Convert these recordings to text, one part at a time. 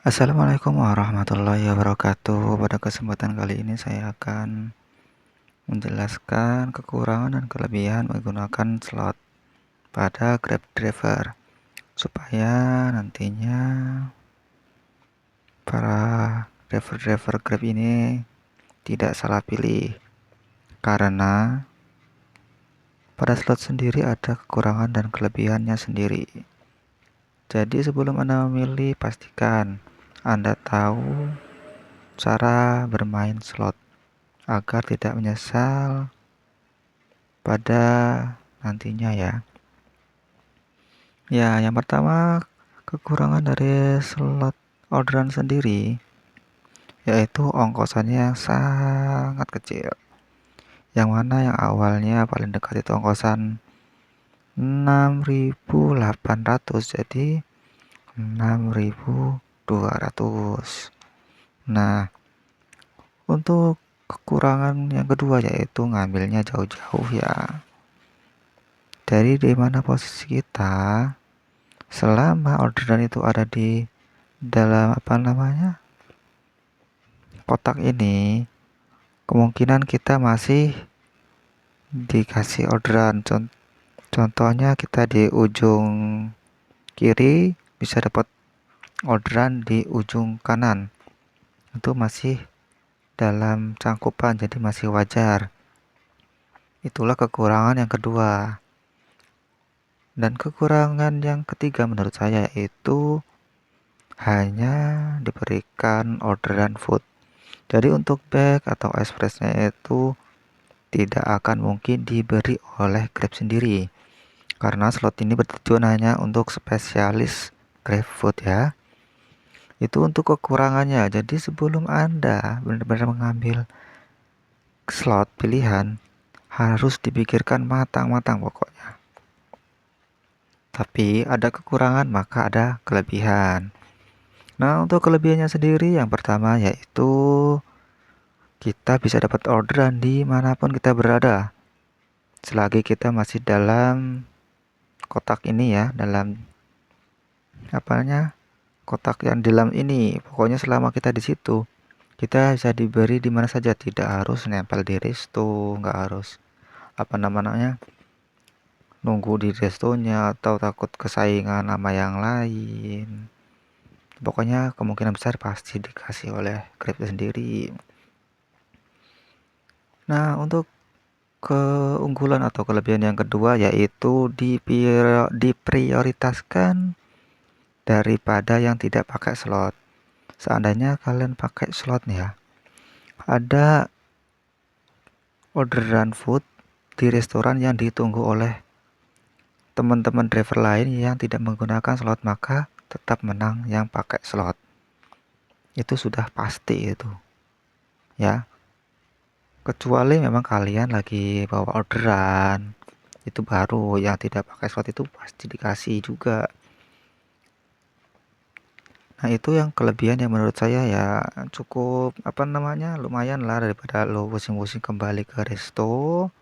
Assalamualaikum warahmatullahi wabarakatuh. Pada kesempatan kali ini saya akan menjelaskan kekurangan dan kelebihan menggunakan slot pada Grab Driver supaya nantinya para driver-driver Grab ini tidak salah pilih, karena pada slot sendiri ada kekurangan dan kelebihannya sendiri. Jadi sebelum Anda memilih, pastikan Anda tahu cara bermain slot agar tidak menyesal pada nantinya ya. Ya, yang pertama, kekurangan dari slot orderan sendiri yaitu ongkosannya yang sangat kecil. Yang mana yang awalnya paling dekat itu ongkosan 6.800 jadi 6.200. Nah, untuk kekurangan yang kedua yaitu ngambilnya jauh-jauh ya. Dari mana posisi kita, selama orderan itu ada di dalam kotak ini, kemungkinan kita masih dikasih orderan. Contohnya kita di ujung kiri bisa dapat orderan di ujung kanan, itu masih dalam cangkupan, jadi masih wajar. Itulah kekurangan yang kedua. Dan kekurangan yang ketiga menurut saya yaitu hanya diberikan orderan food. Jadi untuk bag atau expressnya itu tidak akan mungkin diberi oleh Grab sendiri, karena slot ini bertujuan hanya untuk spesialis Grab food ya. Itu untuk kekurangannya. Jadi sebelum Anda benar-benar mengambil slot pilihan, harus dipikirkan matang-matang pokoknya. Tapi ada kekurangan maka ada kelebihan. Nah, untuk kelebihannya sendiri yang pertama yaitu kita bisa dapat orderan dimanapun kita berada. Selagi kita masih dalam kotak ini ya, dalam kotak yang dalam ini. Pokoknya selama kita di situ, kita bisa diberi di mana saja, tidak harus nempel di resto, nggak harus nunggu di restonya atau takut kesaingan sama yang lain. Pokoknya kemungkinan besar pasti dikasih oleh Grab sendiri. Nah, untuk keunggulan atau kelebihan yang kedua yaitu diprioritaskan daripada yang tidak pakai slot. Seandainya kalian pakai slot nih ya, ada orderan food di restoran yang ditunggu oleh teman-teman driver lain yang tidak menggunakan slot, maka tetap menang yang pakai slot. Itu sudah pasti itu ya. Kecuali memang kalian lagi bawa orderan, itu baru yang tidak pakai slot itu pasti dikasih juga. Nah, itu yang kelebihan yang menurut saya ya cukup lumayan lah, daripada lo pusing-pusing kembali ke resto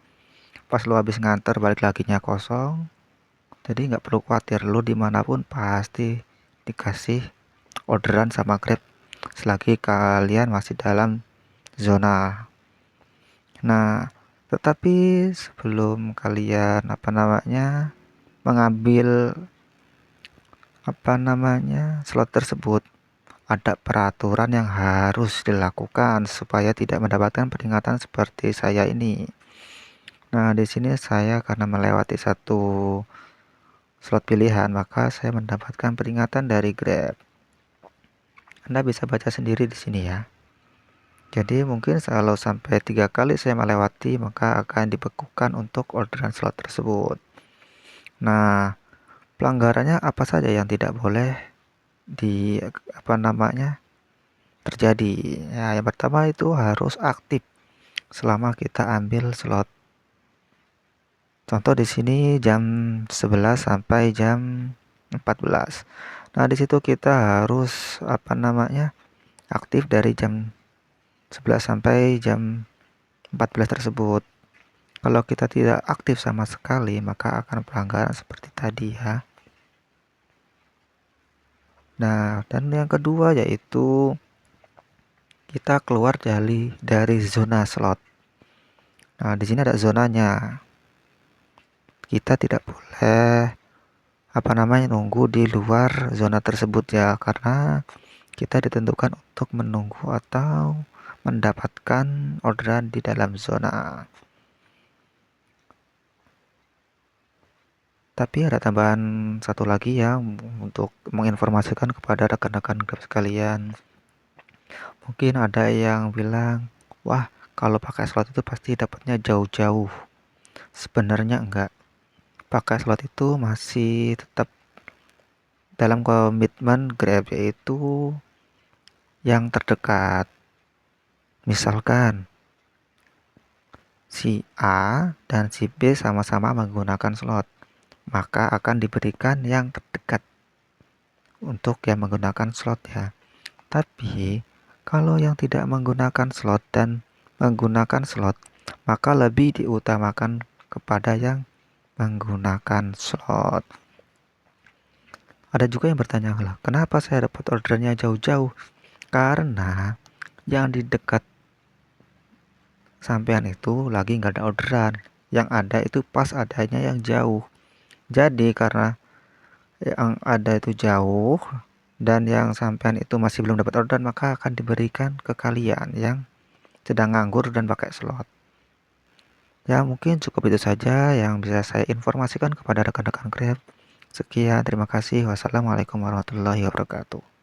pas lo habis nganter balik laginya kosong. Jadi nggak perlu khawatir, lo dimanapun pasti dikasih orderan sama Grab selagi kalian masih dalam zona. Nah, tetapi sebelum kalian mengambil slot tersebut, ada peraturan yang harus dilakukan supaya tidak mendapatkan peringatan seperti saya ini. Nah, di sini saya karena melewati satu slot pilihan, maka saya mendapatkan peringatan dari Grab. Anda bisa baca sendiri di sini ya. Jadi mungkin kalau sampai 3 kali saya melewati, maka akan dibekukan untuk orderan slot tersebut. Nah, pelanggarannya apa saja yang tidak boleh di terjadi? Ya, yang pertama itu harus aktif selama kita ambil slot. Contoh di sini jam 11 sampai jam 14. Nah, di situ kita harus aktif dari jam 11 sampai jam 14 tersebut. Kalau kita tidak aktif sama sekali, maka akan pelanggaran seperti tadi ya. Nah, dan yang kedua yaitu kita keluar dari zona slot. Nah, di sini ada zonanya. Kita tidak boleh nunggu di luar zona tersebut ya, karena kita ditentukan untuk menunggu atau mendapatkan orderan di dalam zona. Tapi ada tambahan satu lagi ya, untuk menginformasikan kepada rekan-rekan Grab sekalian. Mungkin ada yang bilang, wah, kalau pakai slot itu pasti dapatnya jauh-jauh. Sebenarnya enggak. Pakai slot itu masih tetap dalam komitmen Grab, yaitu yang terdekat. Misalkan si A dan si B sama-sama menggunakan slot, maka akan diberikan yang terdekat untuk yang menggunakan slot ya. Tapi kalau yang tidak menggunakan slot dan menggunakan slot, maka lebih diutamakan kepada yang menggunakan slot. Ada juga yang bertanya, lah, kenapa saya dapat ordernya jauh-jauh? Karena yang di dekat sampean itu lagi nggak ada orderan. Yang ada itu pas adanya yang jauh. Jadi karena yang ada itu jauh dan yang sampean itu masih belum dapat orderan, maka akan diberikan ke kalian yang sedang nganggur dan pakai slot. Ya, mungkin cukup itu saja yang bisa saya informasikan kepada rekan-rekan Grab. Sekian, terima kasih. Wassalamualaikum warahmatullahi wabarakatuh.